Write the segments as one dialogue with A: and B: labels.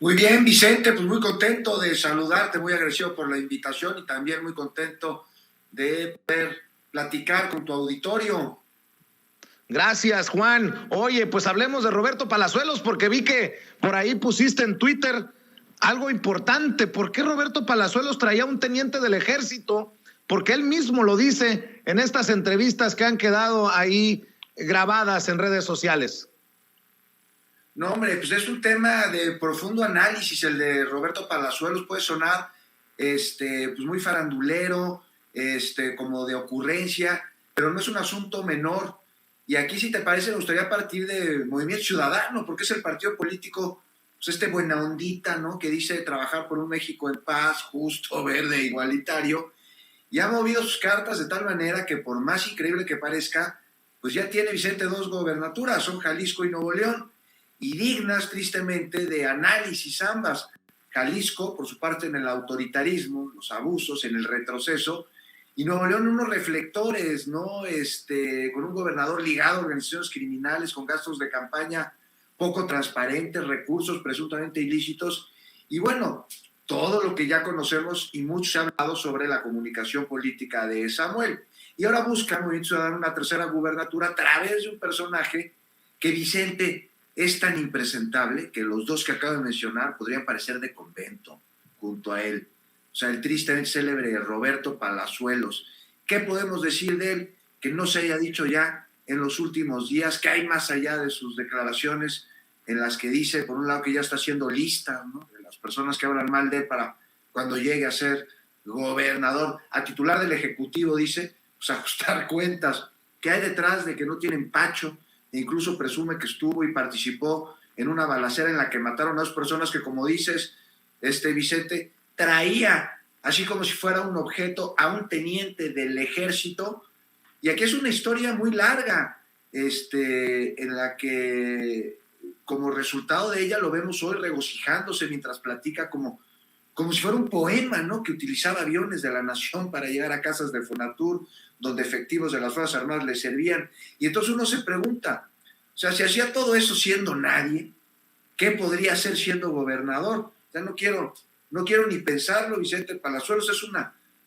A: Muy bien, Vicente, pues muy contento de saludarte, muy agradecido por la invitación y también muy contento de poder platicar con tu auditorio.
B: Gracias, Juan. Oye, pues hablemos de Roberto Palazuelos porque vi que por ahí pusiste en Twitter algo importante. ¿Por qué Roberto Palazuelos traía un teniente del ejército? Porque él mismo lo dice en estas entrevistas que han quedado ahí grabadas en redes sociales.
A: No, hombre, pues es un tema de profundo análisis, el de Roberto Palazuelos puede sonar pues muy farandulero, como de ocurrencia, pero no es un asunto menor. Y aquí, si te parece, me gustaría partir de Movimiento Ciudadano, porque es el partido político, pues buena ondita, ¿no? Que dice trabajar por un México en paz, justo, verde, igualitario, y ha movido sus cartas de tal manera que, por más increíble que parezca, pues ya tiene Vicente dos gobernaturas, son Jalisco y Nuevo León, y dignas tristemente de análisis ambas. Jalisco, por su parte, en el autoritarismo, los abusos, en el retroceso, y Nuevo León unos reflectores, ¿no? Con un gobernador ligado a organizaciones criminales, con gastos de campaña poco transparentes, recursos presuntamente ilícitos, y bueno, todo lo que ya conocemos y mucho se ha hablado sobre la comunicación política de Samuel. Y ahora busca Movimiento Ciudadano una tercera gubernatura a través de un personaje que, Vicente, es tan impresentable que los dos que acabo de mencionar podrían parecer de convento junto a él. O sea, el tristemente célebre Roberto Palazuelos. ¿Qué podemos decir de él que no se haya dicho ya en los últimos días? ¿Qué hay más allá de sus declaraciones en las que dice, por un lado, que ya está haciendo lista, ¿no?, de las personas que hablan mal de él para cuando llegue a ser gobernador, a titular del Ejecutivo, dice, pues ajustar cuentas? ¿Qué hay detrás de que no tiene empacho? E incluso presume que estuvo y participó en una balacera en la que mataron a dos personas que, como dices, Vicente, traía, así como si fuera un objeto, a un teniente del ejército. Y aquí es una historia muy larga, en la que, como resultado de ella, lo vemos hoy regocijándose mientras platica como si fuera un poema, ¿no?, que utilizaba aviones de la nación para llegar a casas de Fonatur, donde efectivos de las Fuerzas Armadas le servían. Y entonces uno se pregunta, o sea, si hacía todo eso siendo nadie, ¿qué podría hacer siendo gobernador? O sea, no quiero ni pensarlo. Vicente Palazuelos es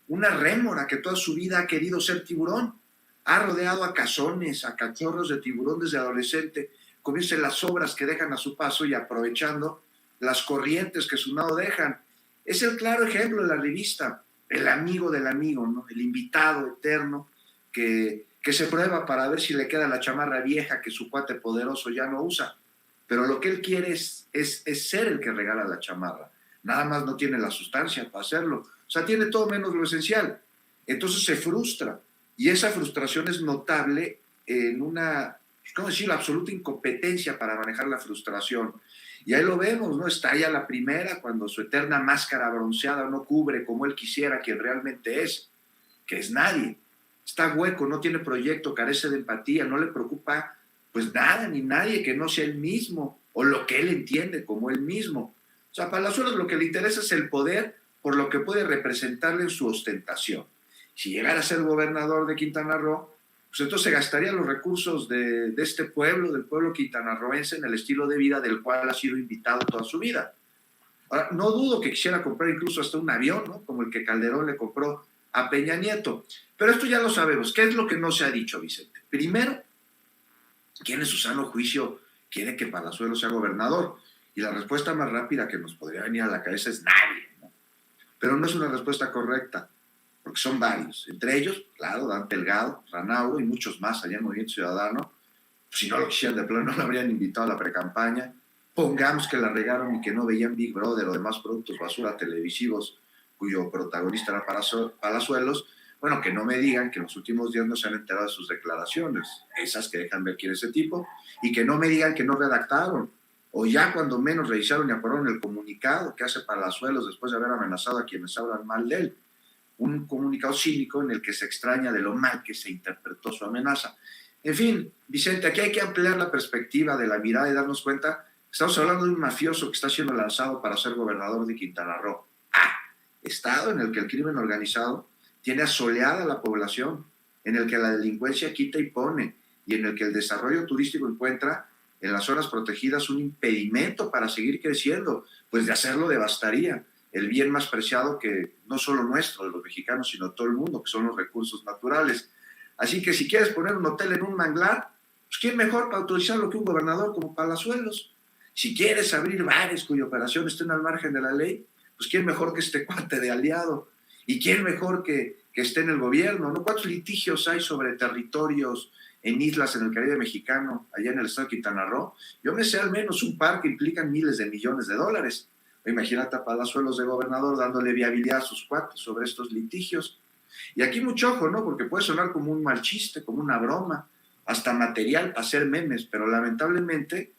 A: una rémora que toda su vida ha querido ser tiburón. Ha rodeado a cazones, a cachorros de tiburón desde adolescente, comienza las obras que dejan a su paso y aprovechando las corrientes que su nado dejan. Es el claro ejemplo de la revista, el amigo del amigo, ¿no?, el invitado eterno que se prueba para ver si le queda la chamarra vieja que su cuate poderoso ya no usa. Pero lo que él quiere es ser el que regala la chamarra. Nada más no tiene la sustancia para hacerlo. O sea, tiene todo menos lo esencial. Entonces se frustra. Y esa frustración es notable en una, ¿cómo decirlo?, absoluta incompetencia para manejar la frustración. Y ahí lo vemos, ¿no? Estalla la primera cuando su eterna máscara bronceada no cubre como él quisiera quien realmente es, que es nadie. Está hueco, no tiene proyecto, carece de empatía, no le preocupa pues nada ni nadie que no sea él mismo o lo que él entiende como él mismo. O sea, a Palazuelos lo que le interesa es el poder por lo que puede representarle en su ostentación. Si llegara a ser gobernador de Quintana Roo, pues entonces se gastaría los recursos de este pueblo, del pueblo quintanarroense, en el estilo de vida del cual ha sido invitado toda su vida. Ahora, no dudo que quisiera comprar incluso hasta un avión, ¿no?, como el que Calderón le compró a Peña Nieto. Pero esto ya lo sabemos. ¿Qué es lo que no se ha dicho, Vicente? Primero, ¿quién en su sano juicio quiere que Palazuelos sea gobernador? Y la respuesta más rápida que nos podría venir a la cabeza es nadie, ¿no? Pero no es una respuesta correcta, porque son varios. Entre ellos, claro, Dante Delgado, Ranauro y muchos más allá en Movimiento Ciudadano. Si no lo quisieran de plano, no lo habrían invitado a la precampaña. Pongamos que la regaron y que no veían Big Brother o demás productos basura televisivos cuyo protagonista era Palazuelos. Bueno, que no me digan que en los últimos días no se han enterado de sus declaraciones, esas que dejan ver quién es ese tipo, y que no me digan que no redactaron, o ya cuando menos revisaron y aprobaron el comunicado que hace Palazuelos después de haber amenazado a quienes hablan mal de él. Un comunicado cínico en el que se extraña de lo mal que se interpretó su amenaza. En fin, Vicente, aquí hay que ampliar la perspectiva de la mirada y darnos cuenta que estamos hablando de un mafioso que está siendo lanzado para ser gobernador de Quintana Roo. Estado en el que el crimen organizado tiene asoleada la población, en el que la delincuencia quita y pone, y en el que el desarrollo turístico encuentra en las zonas protegidas un impedimento para seguir creciendo, pues de hacerlo devastaría el bien más preciado que no solo nuestro, de los mexicanos, sino todo el mundo, que son los recursos naturales. Así que si quieres poner un hotel en un manglar, pues ¿quién mejor para autorizarlo que un gobernador como Palazuelos? Si quieres abrir bares cuya operación estén al margen de la ley, pues ¿quién mejor que este cuate de aliado? ¿Y quién mejor que esté en el gobierno? ¿No? ¿Cuántos litigios hay sobre territorios en islas en el Caribe mexicano, allá en el estado de Quintana Roo? Yo me sé al menos un par que implican miles de millones de dólares. Imagínate a Palazuelos de gobernador dándole viabilidad a sus cuates sobre estos litigios. Y aquí mucho ojo, ¿no? Porque puede sonar como un mal chiste, como una broma, hasta material para hacer memes, pero lamentablemente,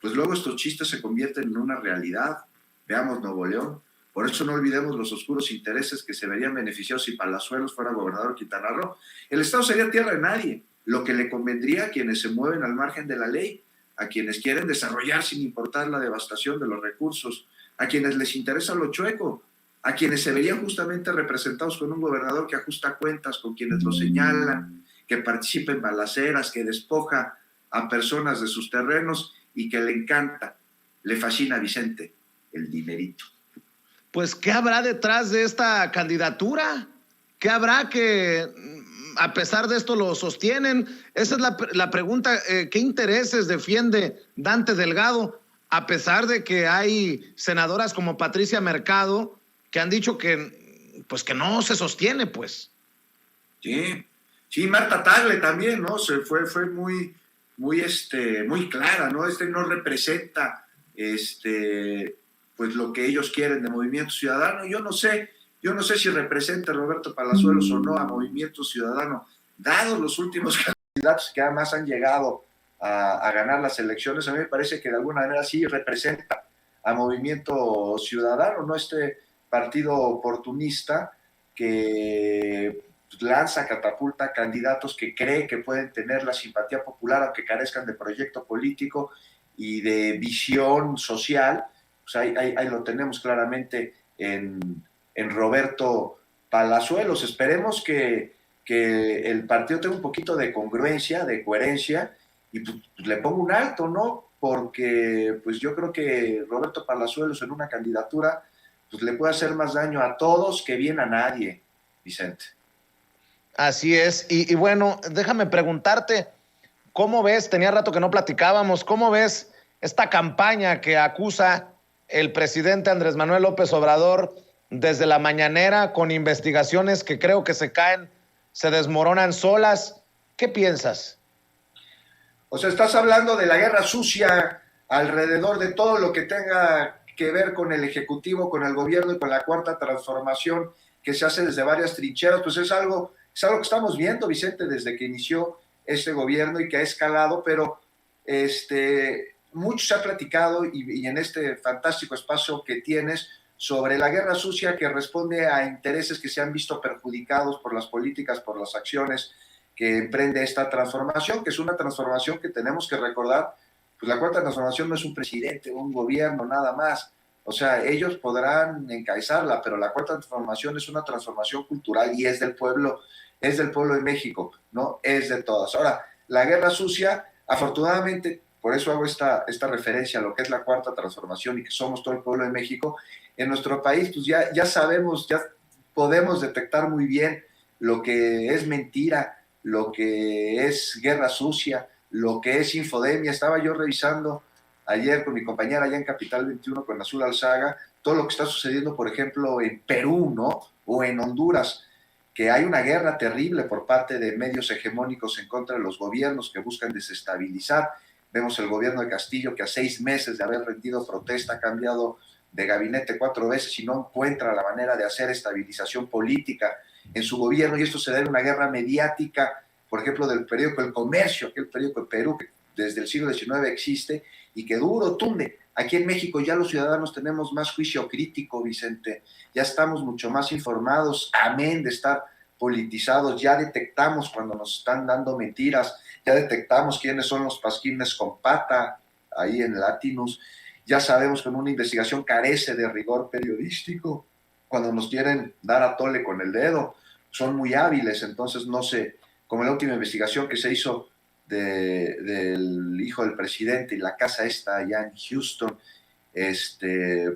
A: pues luego estos chistes se convierten en una realidad. Veamos Nuevo León. Por eso no olvidemos los oscuros intereses que se verían beneficiados si Palazuelos fuera gobernador de Quintana Roo. El Estado sería tierra de nadie, lo que le convendría a quienes se mueven al margen de la ley, a quienes quieren desarrollar sin importar la devastación de los recursos, a quienes les interesa lo chueco, a quienes se verían justamente representados con un gobernador que ajusta cuentas con quienes lo señalan, que participa en balaceras, que despoja a personas de sus terrenos y que le encanta, le fascina a Vicente, el dinerito.
B: Pues, ¿qué habrá detrás de esta candidatura? ¿Qué habrá que, a pesar de esto, lo sostienen? Esa es la pregunta. ¿Qué intereses defiende Dante Delgado? A pesar de que hay senadoras como Patricia Mercado que han dicho que, pues, que no se sostiene, pues.
A: Sí, Marta Tagle también, ¿no? Fue muy clara, ¿no? No representa, pues lo que ellos quieren de Movimiento Ciudadano. Yo no sé si representa a Roberto Palazuelos o no a Movimiento Ciudadano, dados los últimos candidatos que además han llegado a ganar las elecciones. A mí me parece que de alguna manera sí representa a Movimiento Ciudadano, ¿no? Este partido oportunista que lanza, catapulta candidatos que cree que pueden tener la simpatía popular, aunque carezcan de proyecto político y de visión social. Pues ahí lo tenemos claramente en Roberto Palazuelos. Esperemos que el partido tenga un poquito de congruencia, de coherencia, y pues le ponga un alto, ¿no? Porque pues yo creo que Roberto Palazuelos en una candidatura pues le puede hacer más daño a todos que bien a nadie, Vicente.
B: Así es. Y bueno, déjame preguntarte, ¿cómo ves? Tenía rato que no platicábamos. ¿Cómo ves esta campaña que acusa el presidente Andrés Manuel López Obrador desde la mañanera, con investigaciones que creo que se caen, se desmoronan solas? ¿Qué piensas?
A: O sea, estás hablando de la guerra sucia alrededor de todo lo que tenga que ver con el Ejecutivo, con el gobierno y con la Cuarta Transformación que se hace desde varias trincheras. Pues es algo que estamos viendo, Vicente, desde que inició este gobierno y que ha escalado, pero mucho se ha platicado y en este fantástico espacio que tienes sobre la guerra sucia que responde a intereses que se han visto perjudicados por las políticas, por las acciones que emprende esta transformación, que es una transformación que tenemos que recordar. Pues la Cuarta Transformación no es un presidente, un gobierno, nada más. O sea, ellos podrán encabezarla, pero la Cuarta Transformación es una transformación cultural y es del pueblo de México, ¿no? Es de todas. Ahora, la guerra sucia, afortunadamente, por eso hago esta referencia a lo que es la Cuarta Transformación y que somos todo el pueblo de México. En nuestro país, pues ya sabemos, ya podemos detectar muy bien lo que es mentira, lo que es guerra sucia, lo que es infodemia. Estaba yo revisando ayer con mi compañera allá en Capital 21 con Azul Alzaga, todo lo que está sucediendo, por ejemplo, en Perú, ¿no? O en Honduras, que hay una guerra terrible por parte de medios hegemónicos en contra de los gobiernos que buscan desestabilizar. Vemos el gobierno de Castillo que a 6 meses de haber rendido protesta ha cambiado de gabinete 4 veces y no encuentra la manera de hacer estabilización política en su gobierno, y esto se debe a una guerra mediática, por ejemplo, del periódico El Comercio, aquel periódico de Perú que desde el siglo XIX existe y que duro tunde. Aquí en México ya los ciudadanos tenemos más juicio crítico, Vicente, ya estamos mucho más informados, amén de estar politizados, ya detectamos cuando nos están dando mentiras, ya detectamos quiénes son los pasquines con pata ahí en Latinus, ya sabemos que una investigación carece de rigor periodístico, cuando nos quieren dar a tole con el dedo, son muy hábiles. Entonces no sé, como la última investigación que se hizo del hijo del presidente y la casa esta allá en Houston,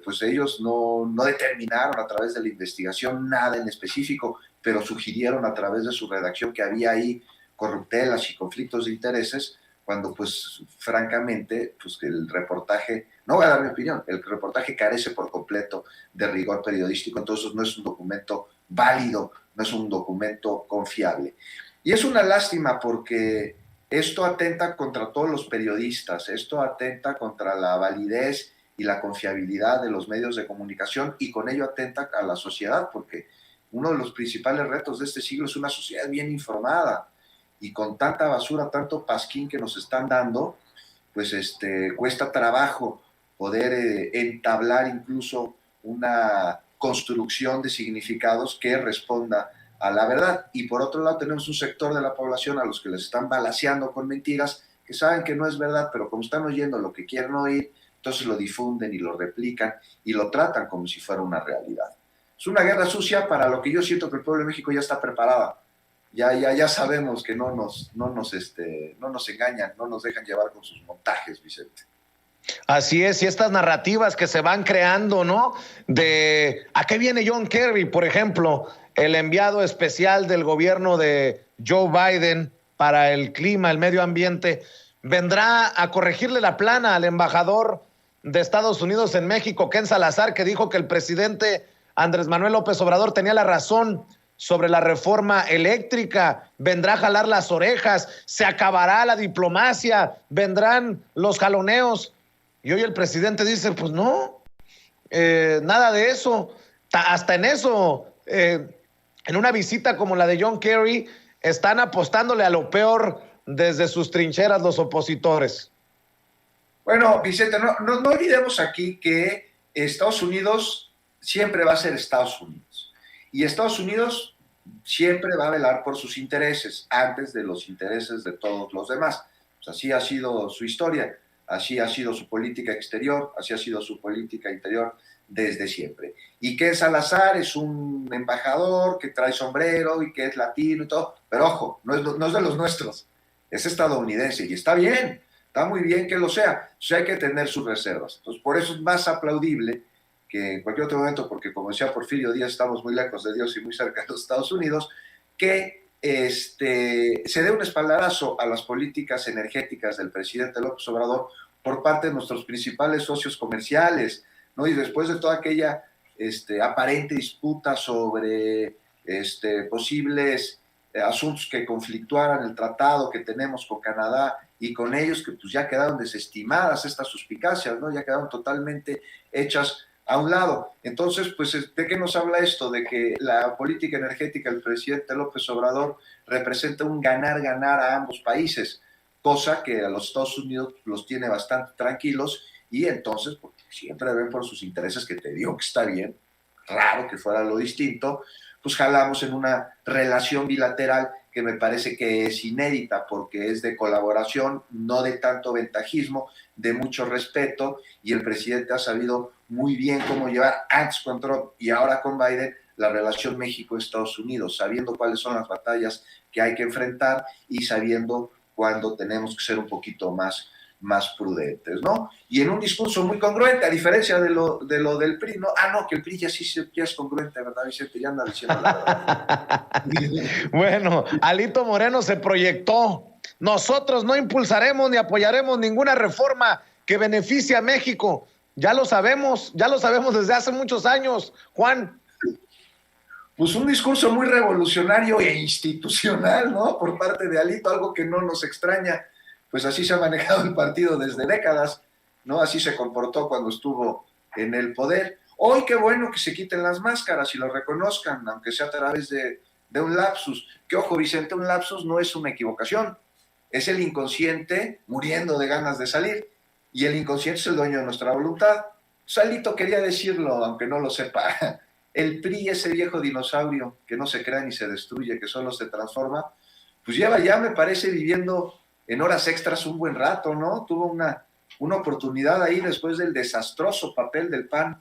A: pues ellos no determinaron a través de la investigación nada en específico, pero sugirieron a través de su redacción que había ahí corruptelas y conflictos de intereses, cuando pues francamente pues el reportaje, no voy a dar mi opinión, el reportaje carece por completo de rigor periodístico, entonces no es un documento válido, no es un documento confiable. Y es una lástima porque esto atenta contra todos los periodistas, esto atenta contra la validez y la confiabilidad de los medios de comunicación y con ello atenta a la sociedad, porque uno de los principales retos de este siglo es una sociedad bien informada, y con tanta basura, tanto pasquín que nos están dando, pues cuesta trabajo poder entablar incluso una construcción de significados que responda a la verdad. Y por otro lado tenemos un sector de la población a los que les están balaceando con mentiras, que saben que no es verdad, pero como están oyendo lo que quieren oír, entonces lo difunden y lo replican y lo tratan como si fuera una realidad. Es una guerra sucia para lo que yo siento que el pueblo de México ya está preparada. Ya sabemos que no nos engañan, no nos dejan llevar con sus montajes, Vicente.
B: Así es, y estas narrativas que se van creando, ¿no? De ¿a qué viene John Kerry, por ejemplo, el enviado especial del gobierno de Joe Biden para el clima, el medio ambiente? Vendrá a corregirle la plana al embajador de Estados Unidos en México, Ken Salazar, que dijo que el presidente Andrés Manuel López Obrador tenía la razón sobre la reforma eléctrica. Vendrá a jalar las orejas, se acabará la diplomacia, vendrán los jaloneos. Y hoy el presidente dice, pues no, nada de eso. Hasta en eso, en una visita como la de John Kerry, están apostándole a lo peor desde sus trincheras los opositores.
A: Bueno, Vicente, no olvidemos aquí que Estados Unidos siempre va a ser Estados Unidos. Y Estados Unidos siempre va a velar por sus intereses antes de los intereses de todos los demás. Pues así ha sido su historia, así ha sido su política exterior, así ha sido su política interior desde siempre. Y que Salazar es un embajador que trae sombrero y que es latino y todo, pero ojo, no es de los nuestros, es estadounidense y está bien, está muy bien que lo sea, o sea, hay que tener sus reservas. Entonces, por eso es más aplaudible que en cualquier otro momento, porque como decía Porfirio Díaz, estamos muy lejos de Dios y muy cerca de los Estados Unidos, que se dé un espaldarazo a las políticas energéticas del presidente López Obrador por parte de nuestros principales socios comerciales, ¿no? Y después de toda aquella aparente disputa sobre posibles asuntos que conflictuaran el tratado que tenemos con Canadá y con ellos, que pues ya quedaron desestimadas estas suspicacias, ¿no? Ya quedaron totalmente hechas a un lado. Entonces, pues, ¿de qué nos habla esto? De que la política energética del presidente López Obrador representa un ganar-ganar a ambos países, cosa que a los Estados Unidos los tiene bastante tranquilos, y entonces, porque siempre ven por sus intereses, que te digo que está bien, raro que fuera lo distinto, pues jalamos en una relación bilateral que me parece que es inédita, porque es de colaboración, no de tanto ventajismo, de mucho respeto, y el presidente ha sabido muy bien cómo llevar antes con Trump y ahora con Biden la relación México-Estados Unidos, sabiendo cuáles son las batallas que hay que enfrentar y sabiendo cuándo tenemos que ser un poquito más prudentes, ¿no? Y en un discurso muy congruente, a diferencia de lo del PRI, ¿no? No, que el PRI ya es congruente, ¿verdad, Vicente? Ya anda diciendo la verdad.
B: Bueno, Alito Moreno se proyectó. Nosotros no impulsaremos ni apoyaremos ninguna reforma que beneficie a México. Ya lo sabemos desde hace muchos años, Juan.
A: Pues un discurso muy revolucionario e institucional, ¿no? Por parte de Alito, algo que no nos extraña. Pues así se ha manejado el partido desde décadas, ¿no? Así se comportó cuando estuvo en el poder. Hoy qué bueno que se quiten las máscaras y lo reconozcan, aunque sea a través de un lapsus. Que ojo, Vicente, un lapsus no es una equivocación, es el inconsciente muriendo de ganas de salir, y el inconsciente es el dueño de nuestra voluntad. Alito quería decirlo, aunque no lo sepa. El PRI, ese viejo dinosaurio que no se crea ni se destruye, que solo se transforma, pues lleva ya, me parece, viviendo en horas extras un buen rato, ¿no? Tuvo una oportunidad ahí después del desastroso papel del PAN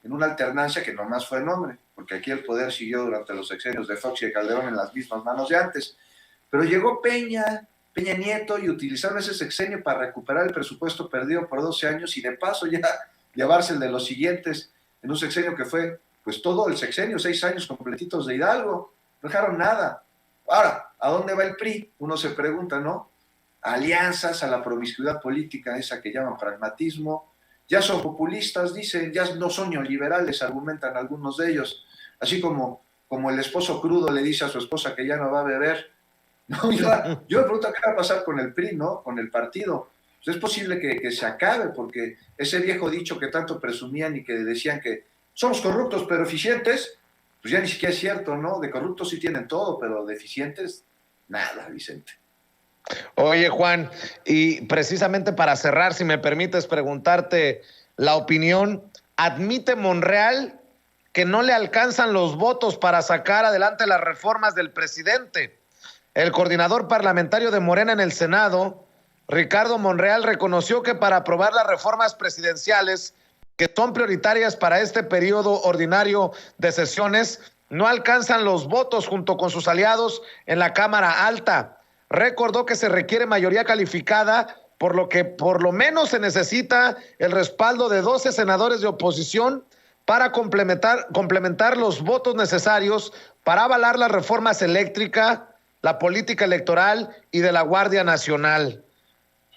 A: en una alternancia que nomás fue nombre, porque aquí el poder siguió durante los sexenios de Fox y de Calderón en las mismas manos de antes. Pero llegó Peña Peña Nieto y utilizaron ese sexenio para recuperar el presupuesto perdido por 12 años y de paso ya llevarse el de los siguientes en un sexenio que fue pues todo el sexenio, 6 años completitos de Hidalgo, no dejaron nada. Ahora, ¿a dónde va el PRI? Uno se pregunta, ¿no? Alianzas, a la promiscuidad política, esa que llaman pragmatismo, ya son populistas, dicen, ya no son neoliberales, argumentan algunos de ellos, así como el esposo crudo le dice a su esposa que ya no va a beber. No, yo me pregunto qué va a pasar con el PRI, ¿no? Con el partido. Pues es posible que se acabe, porque ese viejo dicho que tanto presumían y que decían que somos corruptos pero eficientes, pues ya ni siquiera es cierto, ¿no? De corruptos sí tienen todo, pero de eficientes, nada, Vicente.
B: Oye, Juan, y precisamente para cerrar, si me permites preguntarte la opinión, ¿admite Monreal que no le alcanzan los votos para sacar adelante las reformas del presidente? El coordinador parlamentario de Morena en el Senado, Ricardo Monreal, reconoció que para aprobar las reformas presidenciales que son prioritarias para este periodo ordinario de sesiones, no alcanzan los votos junto con sus aliados en la Cámara Alta. Recordó que se requiere mayoría calificada, por lo que por lo menos se necesita el respaldo de 12 senadores de oposición para complementar los votos necesarios para avalar las reformas eléctricas, la política electoral y de la Guardia Nacional.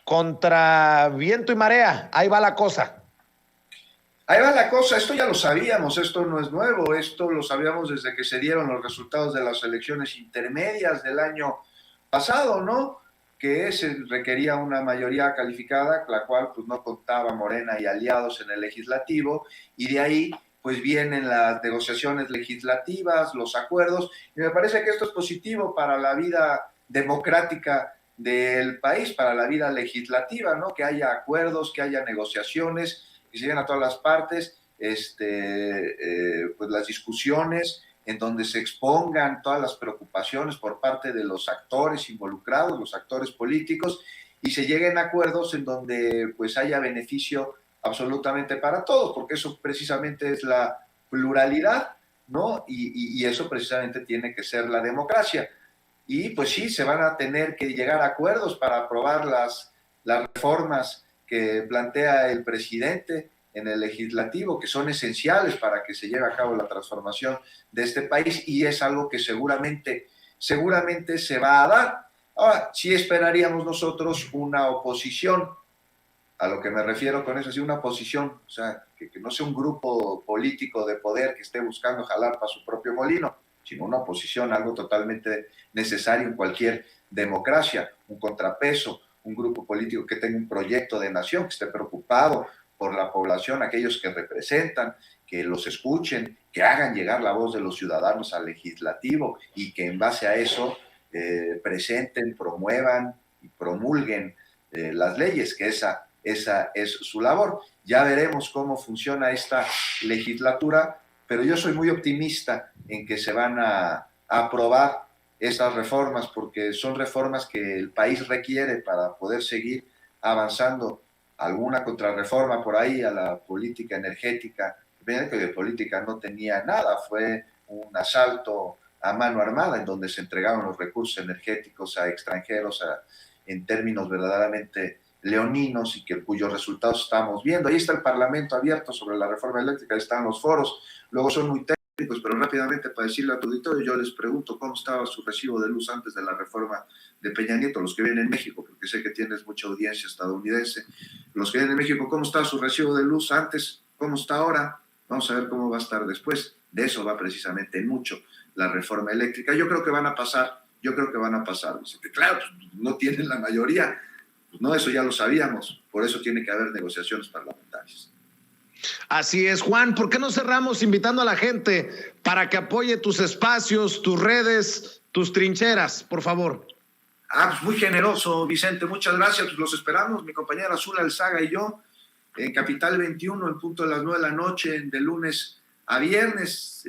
B: Contra viento y marea, ahí va la cosa.
A: Ahí va la cosa, esto ya lo sabíamos, esto no es nuevo, esto lo sabíamos desde que se dieron los resultados de las elecciones intermedias del año pasado, ¿no? Que se requería una mayoría calificada, la cual pues no contaba Morena y aliados en el legislativo, y de ahí pues vienen las negociaciones legislativas, los acuerdos, y me parece que esto es positivo para la vida democrática del país, para la vida legislativa, ¿no? Que haya acuerdos, que haya negociaciones, que se lleguen a todas las partes, pues las discusiones en donde se expongan todas las preocupaciones por parte de los actores involucrados, los actores políticos, y se lleguen a acuerdos en donde pues haya beneficio absolutamente para todos, porque eso precisamente es la pluralidad, ¿no? Y eso precisamente tiene que ser la democracia. Y pues sí, se van a tener que llegar a acuerdos para aprobar las reformas que plantea el presidente en el legislativo, que son esenciales para que se lleve a cabo la transformación de este país, y es algo que seguramente se va a dar. Ahora, sí esperaríamos nosotros una oposición, a lo que me refiero con eso, sí, una oposición, o sea, que no sea un grupo político de poder que esté buscando jalar para su propio molino, sino una oposición, algo totalmente necesario en cualquier democracia, un contrapeso, un grupo político que tenga un proyecto de nación, que esté preocupado por la población, aquellos que representan, que los escuchen, que hagan llegar la voz de los ciudadanos al legislativo y que en base a eso presenten, promuevan y promulguen las leyes, que esa es su labor. Ya veremos cómo funciona esta legislatura, pero yo soy muy optimista en que se van a aprobar esas reformas, porque son reformas que el país requiere para poder seguir avanzando. Alguna contrarreforma por ahí a la política energética, que de política no tenía nada, fue un asalto a mano armada en donde se entregaron los recursos energéticos a extranjeros en términos verdaderamente leoninos y cuyos resultados estamos viendo. Ahí está el Parlamento abierto sobre la reforma eléctrica, ahí están los foros, luego son muy técnicos, pero rápidamente para decirle a tu auditorio, yo les pregunto cómo estaba su recibo de luz antes de la reforma de Peña Nieto, los que viven en México, porque sé que tienes mucha audiencia estadounidense, los que viven en México, ¿cómo está su recibo de luz antes? ¿Cómo está ahora? Vamos a ver cómo va a estar después. De eso va precisamente mucho la reforma eléctrica. Yo creo que van a pasar. Claro, pues, no tienen la mayoría. Pues no, eso ya lo sabíamos. Por eso tiene que haber negociaciones parlamentarias.
B: Así es, Juan. ¿Por qué no cerramos invitando a la gente para que apoye tus espacios, tus redes, tus trincheras, por favor?
A: Pues muy generoso, Vicente. Muchas gracias. Pues los esperamos, mi compañera Azul Alzaga y yo, en Capital 21, en punto de las 9 de la noche, de lunes a viernes.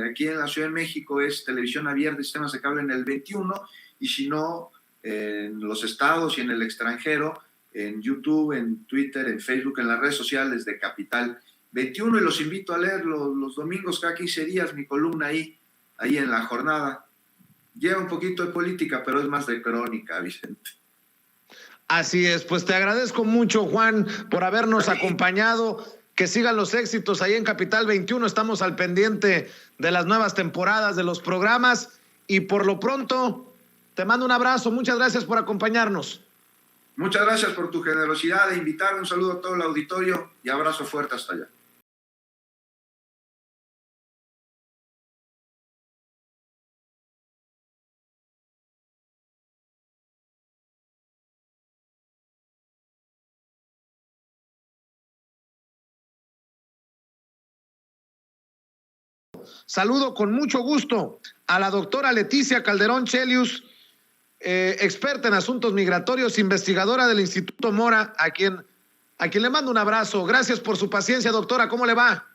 A: Aquí en la Ciudad de México es televisión abierta, sistemas de cable en el 21, y si no, en los estados y en el extranjero, en YouTube, en Twitter, en Facebook, en las redes sociales de Capital 21, y los invito a leer los domingos, cada 15 días, mi columna ahí en La Jornada. Lleva un poquito de política, pero es más de crónica, Vicente.
B: Así es, pues te agradezco mucho, Juan, por habernos acompañado. Que sigan los éxitos ahí en Capital 21. Estamos al pendiente de las nuevas temporadas de los programas y por lo pronto te mando un abrazo. Muchas gracias por acompañarnos.
A: Muchas gracias por tu generosidad de invitarme. Un saludo a todo el auditorio y abrazo fuerte hasta allá.
B: Saludo con mucho gusto a la doctora Leticia Calderón Chelius, experta en asuntos migratorios, investigadora del Instituto Mora, a quien le mando un abrazo. Gracias por su paciencia, doctora. ¿Cómo le va?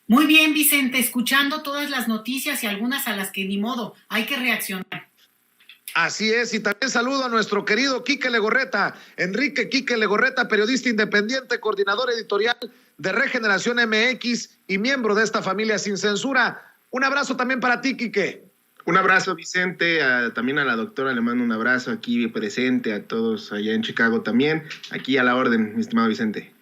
C: Muy bien, Vicente, escuchando todas las noticias y algunas a las que ni modo, hay que reaccionar.
B: Así es, y también saludo a nuestro querido Quique Legorreta, Enrique Quique Legorreta, periodista independiente, coordinador editorial de Regeneración MX y miembro de esta familia sin censura. Un abrazo también para ti, Quique.
D: Un abrazo, Vicente, también a la doctora le mando un abrazo aquí presente, a todos allá en Chicago también, aquí a la orden, mi estimado Vicente.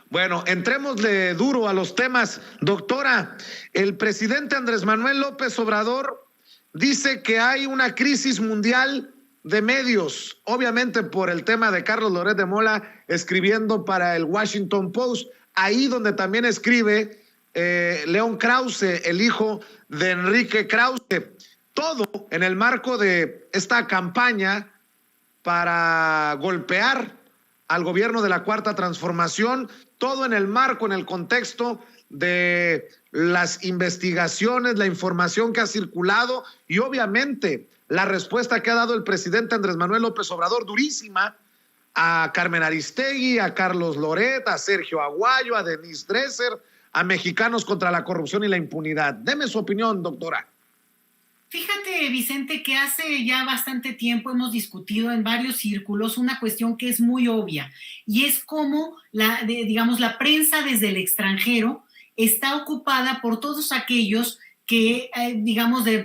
B: Bueno, entrémosle duro a los temas. Doctora, el presidente Andrés Manuel López Obrador dice que hay una crisis mundial de medios, obviamente por el tema de Carlos Loret de Mola escribiendo para el Washington Post, ahí donde también escribe León Krause, el hijo de Enrique Krause. Todo en el marco de esta campaña para golpear al gobierno de la Cuarta Transformación, todo en el marco, en el contexto de las investigaciones, la información que ha circulado y obviamente la respuesta que ha dado el presidente Andrés Manuel López Obrador, durísima, a Carmen Aristegui, a Carlos Loret, a Sergio Aguayo, a Denise Dresser, a Mexicanos contra la Corrupción y la Impunidad. Deme su opinión, doctora.
C: Fíjate, Vicente, que hace ya bastante tiempo hemos discutido en varios círculos una cuestión que es muy obvia y es cómo la prensa desde el extranjero está ocupada por todos aquellos que,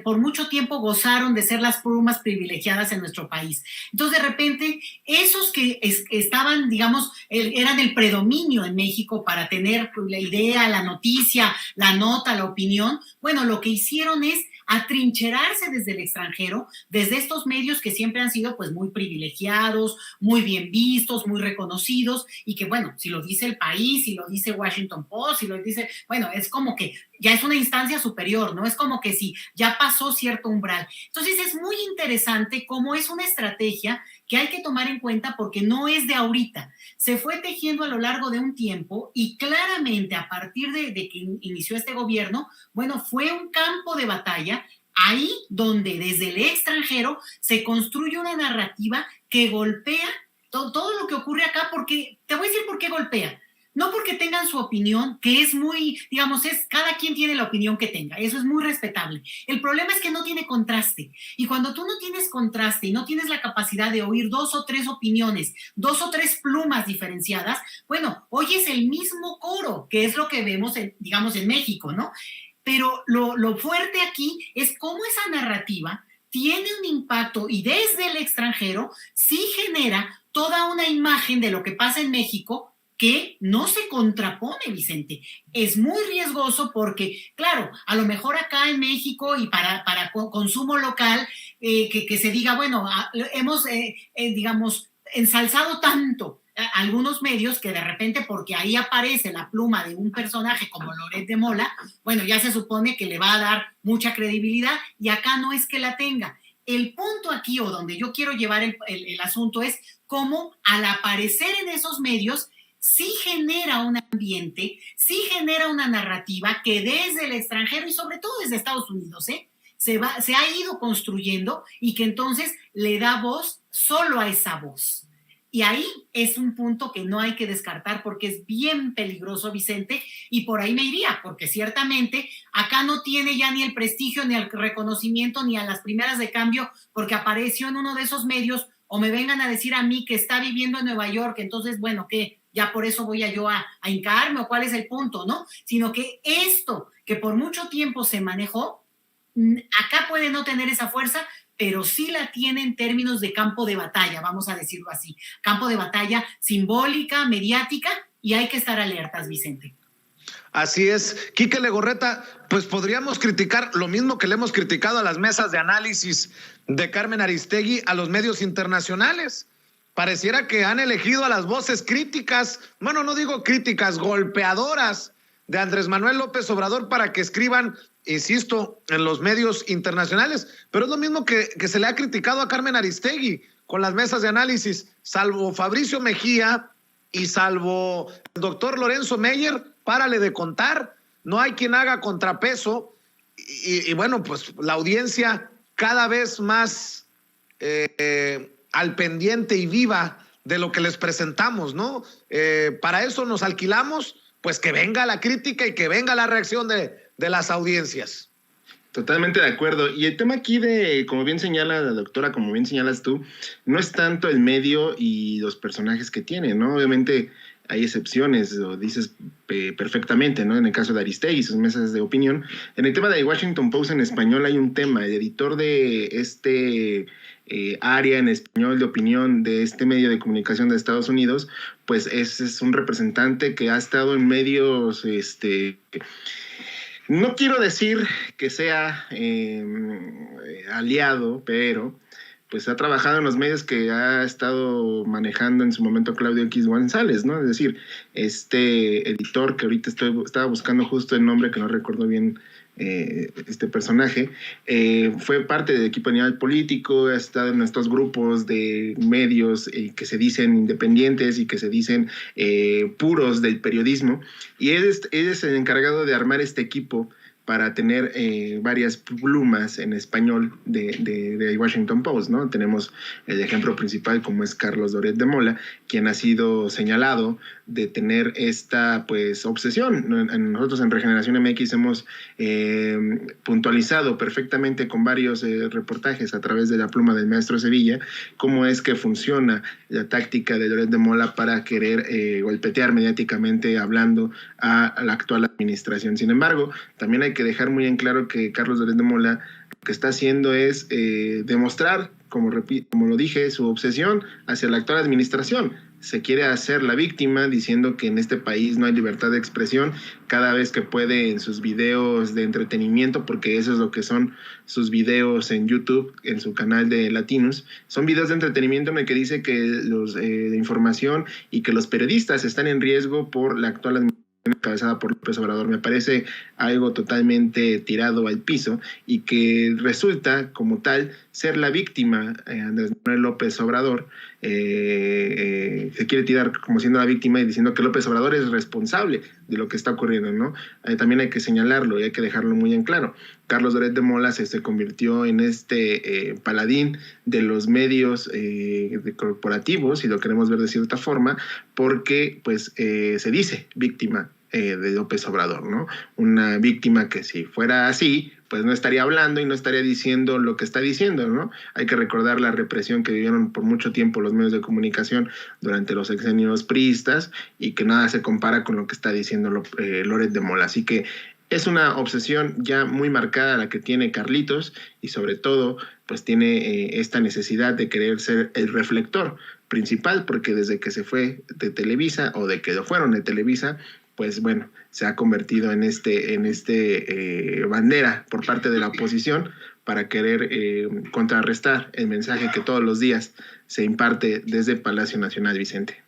C: por mucho tiempo gozaron de ser las plumas privilegiadas en nuestro país. Entonces, de repente, esos que estaban, eran el predominio en México para tener la idea, la noticia, la nota, la opinión, bueno, lo que hicieron es atrincherarse desde el extranjero, desde estos medios que siempre han sido pues muy privilegiados, muy bien vistos, muy reconocidos y que bueno, si lo dice El País, si lo dice Washington Post, si lo dice, bueno, es como que ya es una instancia superior, ¿no? Es como que si ya pasó cierto umbral. Entonces es muy interesante cómo es una estrategia que hay que tomar en cuenta porque no es de ahorita. Se fue tejiendo a lo largo de un tiempo y claramente a partir de que inició este gobierno, bueno, fue un campo de batalla ahí donde desde el extranjero se construye una narrativa que golpea todo lo que ocurre acá, porque te voy a decir por qué golpea. No porque tengan su opinión, que es muy, cada quien tiene la opinión que tenga, eso es muy respetable. El problema es que no tiene contraste. Y cuando tú no tienes contraste y no tienes la capacidad de oír dos o tres opiniones, dos o tres plumas diferenciadas, bueno, oyes el mismo coro, que es lo que vemos, en México, ¿no? Pero lo fuerte aquí es cómo esa narrativa tiene un impacto y desde el extranjero sí genera toda una imagen de lo que pasa en México que no se contrapone, Vicente. Es muy riesgoso porque, claro, a lo mejor acá en México y para consumo local, que se diga, bueno, hemos, ensalzado tanto algunos medios que de repente, porque ahí aparece la pluma de un personaje como Loret de Mola, bueno, ya se supone que le va a dar mucha credibilidad y acá no es que la tenga. El punto aquí, o donde yo quiero llevar el asunto, es cómo al aparecer en esos medios sí genera un ambiente, sí genera una narrativa que desde el extranjero y sobre todo desde Estados Unidos, se ha ido construyendo y que entonces le da voz solo a esa voz. Y ahí es un punto que no hay que descartar porque es bien peligroso, Vicente, y por ahí me iría, porque ciertamente acá no tiene ya ni el prestigio, ni el reconocimiento, ni a las primeras de cambio, porque apareció en uno de esos medios, o me vengan a decir a mí que está viviendo en Nueva York, entonces, bueno, ¿qué? Ya por eso voy yo a hincarme, o cuál es el punto, ¿no? Sino que esto que por mucho tiempo se manejó, acá puede no tener esa fuerza, pero sí la tiene en términos de campo de batalla, vamos a decirlo así, campo de batalla simbólica, mediática, y hay que estar alertas, Vicente.
B: Así es. Quique Legorreta, pues podríamos criticar lo mismo que le hemos criticado a las mesas de análisis de Carmen Aristegui a los medios internacionales. Pareciera que han elegido a las voces críticas, bueno, no digo críticas, golpeadoras de Andrés Manuel López Obrador para que escriban, insisto, en los medios internacionales. Pero es lo mismo que se le ha criticado a Carmen Aristegui con las mesas de análisis, salvo Fabricio Mejía y salvo el doctor Lorenzo Meyer, párale de contar, no hay quien haga contrapeso y bueno, pues la audiencia cada vez más al pendiente y viva de lo que les presentamos, ¿no? Para eso nos alquilamos, pues que venga la crítica y que venga la reacción de las audiencias.
D: Totalmente de acuerdo. Y el tema aquí de, como bien señala la doctora, como bien señalas tú, no es tanto el medio y los personajes que tiene, ¿no? Obviamente hay excepciones, lo dices perfectamente, ¿no? En el caso de Aristegui y sus mesas de opinión. En el tema de Washington Post en español hay un tema. El editor de este área en español de opinión de este medio de comunicación de Estados Unidos, pues es un representante que ha estado en medios, no quiero decir que sea aliado, pero pues ha trabajado en los medios que ha estado manejando en su momento Claudio X González, ¿no? Es decir, este editor que ahorita estaba buscando justo el nombre, que no recuerdo bien este personaje, fue parte del equipo de nivel político, ha estado en estos grupos de medios que se dicen independientes y que se dicen puros del periodismo, y él es el encargado de armar este equipo para tener varias plumas en español de Washington Post, ¿no? Tenemos el ejemplo principal como es Carlos Loret de Mola, quien ha sido señalado de tener esta pues obsesión. Nosotros en Regeneración MX hemos puntualizado perfectamente con varios reportajes a través de la pluma del maestro Sevilla cómo es que funciona la táctica de Loret de Mola para querer golpetear mediáticamente hablando a la actual administración. Sin embargo, también hay que dejar muy en claro que Carlos Loret de Mola lo que está haciendo es demostrar, como lo dije, su obsesión hacia la actual administración. Se quiere hacer la víctima diciendo que en este país no hay libertad de expresión cada vez que puede en sus videos de entretenimiento, porque eso es lo que son sus videos en YouTube, en su canal de Latinos. Son videos de entretenimiento en el que dice que de información y que los periodistas están en riesgo por la actual administración encabezada por López Obrador. Me parece algo totalmente tirado al piso y que resulta como tal ser la víctima. Andrés Manuel López Obrador se quiere tirar como siendo la víctima y diciendo que López Obrador es responsable de lo que está ocurriendo, ¿no? También hay que señalarlo y hay que dejarlo muy en claro. Carlos Loret de Mola se convirtió en este paladín de los medios corporativos, si lo queremos ver de cierta forma, porque pues se dice víctima de López Obrador, ¿no? Una víctima que si fuera así, pues no estaría hablando y no estaría diciendo lo que está diciendo, ¿no? Hay que recordar la represión que vivieron por mucho tiempo los medios de comunicación durante los sexenios priistas y que nada se compara con lo que está diciendo Loret de Mola. Así que es una obsesión ya muy marcada la que tiene Carlitos y sobre todo pues tiene esta necesidad de querer ser el reflector principal, porque desde que se fue de Televisa o de que lo fueron de Televisa, pues bueno, se ha convertido en bandera por parte de la oposición para querer contrarrestar el mensaje que todos los días se imparte desde Palacio Nacional, Vicente.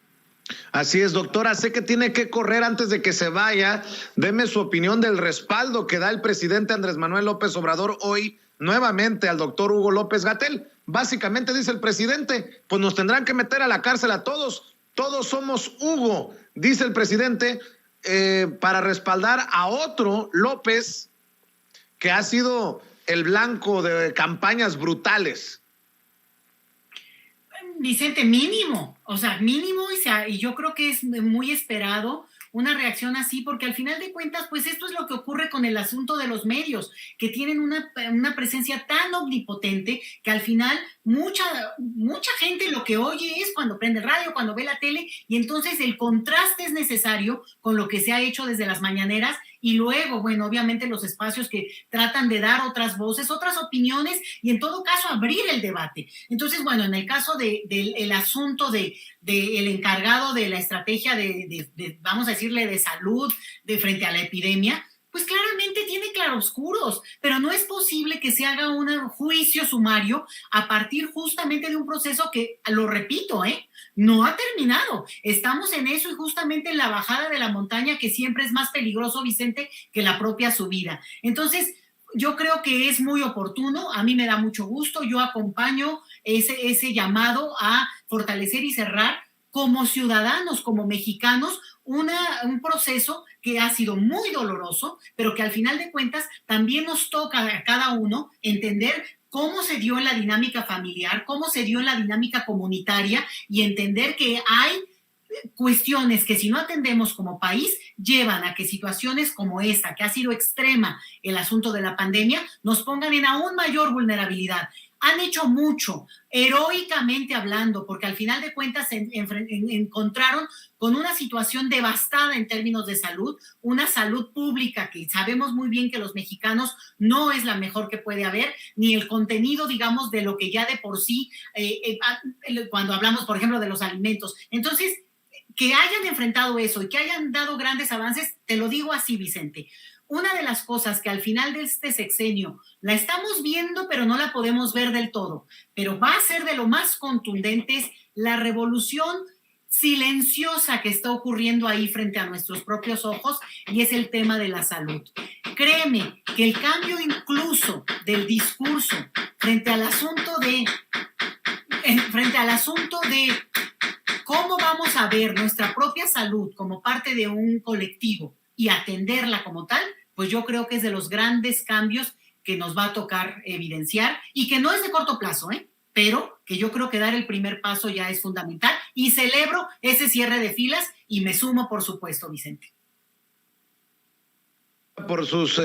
B: Así es, doctora, sé que tiene que correr antes de que se vaya. Deme su opinión del respaldo que da el presidente Andrés Manuel López Obrador hoy nuevamente al doctor Hugo López-Gatell. Básicamente dice el presidente, pues nos tendrán que meter a la cárcel a todos somos Hugo, dice el presidente, para respaldar a otro López que ha sido el blanco de campañas brutales.
C: Vicente, mínimo, y yo creo que es muy esperado una reacción así, porque al final de cuentas, pues esto es lo que ocurre con el asunto de los medios, que tienen una presencia tan omnipotente que al final mucha gente lo que oye es cuando prende el radio, cuando ve la tele, y entonces el contraste es necesario con lo que se ha hecho desde las mañaneras y luego, bueno, obviamente los espacios que tratan de dar otras voces, otras opiniones y en todo caso abrir el debate. Entonces, bueno, en el caso del asunto del encargado de la estrategia vamos a decirle, de salud frente a la epidemia, pues claramente tiene claroscuros, pero no es posible que se haga un juicio sumario a partir justamente de un proceso que, lo repito, no ha terminado. Estamos en eso y justamente en la bajada de la montaña, que siempre es más peligroso, Vicente, que la propia subida. Entonces, yo creo que es muy oportuno, a mí me da mucho gusto, yo acompaño ese llamado a fortalecer y cerrar como ciudadanos, como mexicanos, un proceso que ha sido muy doloroso, pero que al final de cuentas también nos toca a cada uno entender cómo se dio en la dinámica familiar, cómo se dio en la dinámica comunitaria y entender que hay cuestiones que si no atendemos como país llevan a que situaciones como esta, que ha sido extrema el asunto de la pandemia, nos pongan en aún mayor vulnerabilidad. Han hecho mucho, heroicamente hablando, porque al final de cuentas se encontraron con una situación devastada en términos de salud, una salud pública que sabemos muy bien que los mexicanos no es la mejor que puede haber, ni el contenido, digamos, de lo que ya de por sí, cuando hablamos, por ejemplo, de los alimentos. Entonces, que hayan enfrentado eso y que hayan dado grandes avances, te lo digo así, Vicente. Una de las cosas que al final de este sexenio la estamos viendo, pero no la podemos ver del todo, pero va a ser de lo más contundentes, la revolución silenciosa que está ocurriendo ahí frente a nuestros propios ojos, y es el tema de la salud. Créeme que el cambio incluso del discurso frente al asunto de cómo vamos a ver nuestra propia salud como parte de un colectivo y atenderla como tal, pues yo creo que es de los grandes cambios que nos va a tocar evidenciar y que no es de corto plazo, pero que yo creo que dar el primer paso ya es fundamental y celebro ese cierre de filas y me sumo, por supuesto, Vicente.
B: Por sus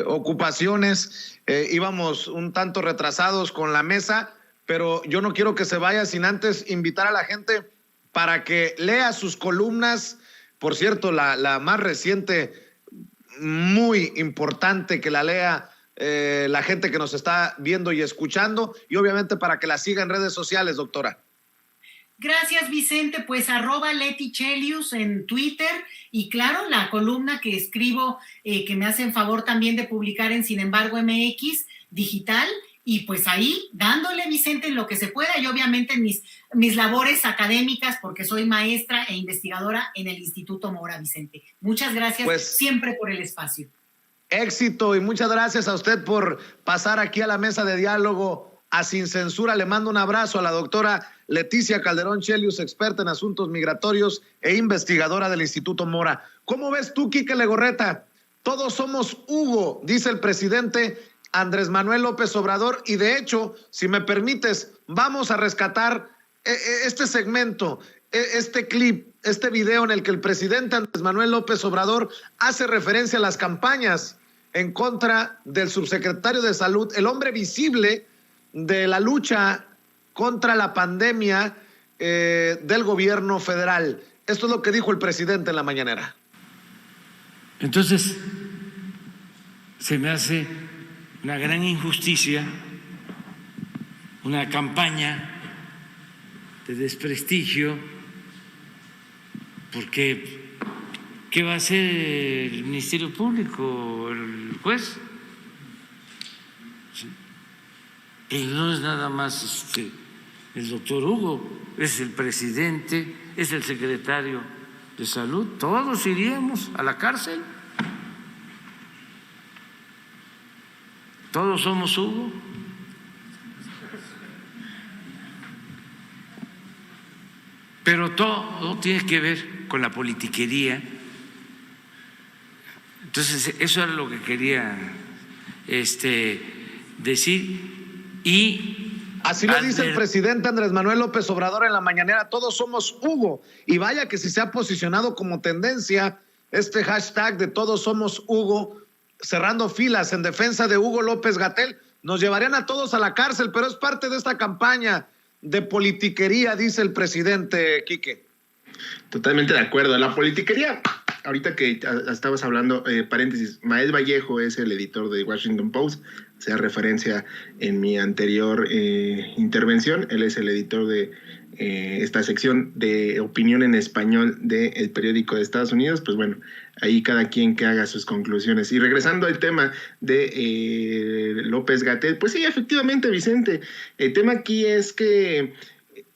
B: ocupaciones, íbamos un tanto retrasados con la mesa, pero yo no quiero que se vaya sin antes invitar a la gente para que lea sus columnas. Por cierto, la más reciente, muy importante que la lea la gente que nos está viendo y escuchando, y obviamente para que la siga en redes sociales, doctora.
C: Gracias, Vicente. Pues @LetiChelius en Twitter, y claro, la columna que escribo, que me hacen favor también de publicar en Sin Embargo MX digital, y pues ahí dándole, Vicente, en lo que se pueda, y obviamente en mis labores académicas, porque soy maestra e investigadora en el Instituto Mora, Vicente. Muchas gracias siempre por el espacio.
B: Éxito, y muchas gracias a usted por pasar aquí a la mesa de diálogo a Sin Censura. Le mando un abrazo a la doctora Leticia Calderón Chelius, experta en asuntos migratorios e investigadora del Instituto Mora. ¿Cómo ves tú, Quique Legorreta? Todos somos Hugo, dice el presidente Andrés Manuel López Obrador, y de hecho, si me permites, vamos a rescatar este segmento, este clip, este video en el que el presidente Andrés Manuel López Obrador hace referencia a las campañas en contra del subsecretario de Salud, el hombre visible de la lucha contra la pandemia del gobierno federal. Esto es lo que dijo el presidente en la mañanera.
E: Entonces, se me hace una gran injusticia, una campaña de desprestigio, porque ¿qué va a hacer el Ministerio Público, el juez? ¿Sí? Y no es nada más el doctor Hugo, es el presidente, es el secretario de Salud, todos iríamos a la cárcel. Todos somos Hugo. Pero todo tiene que ver con la politiquería. Entonces, eso es lo que quería decir. Y
B: así lo dice el presidente Andrés Manuel López Obrador en la mañanera, todos somos Hugo. Y vaya que si se ha posicionado como tendencia este hashtag de todos somos Hugo, cerrando filas en defensa de Hugo López-Gatell. Nos llevarían a todos a la cárcel, pero es parte de esta campaña de politiquería, dice el presidente, Quique.
D: Totalmente de acuerdo. La politiquería ahorita que estabas hablando, paréntesis, Mael Vallejo es el editor de Washington Post, sea referencia en mi anterior intervención. Él es el editor de esta sección de opinión en español del periódico de Estados Unidos. Pues bueno, ahí cada quien que haga sus conclusiones. Y regresando al tema de López-Gatell, pues sí, efectivamente, Vicente, el tema aquí es que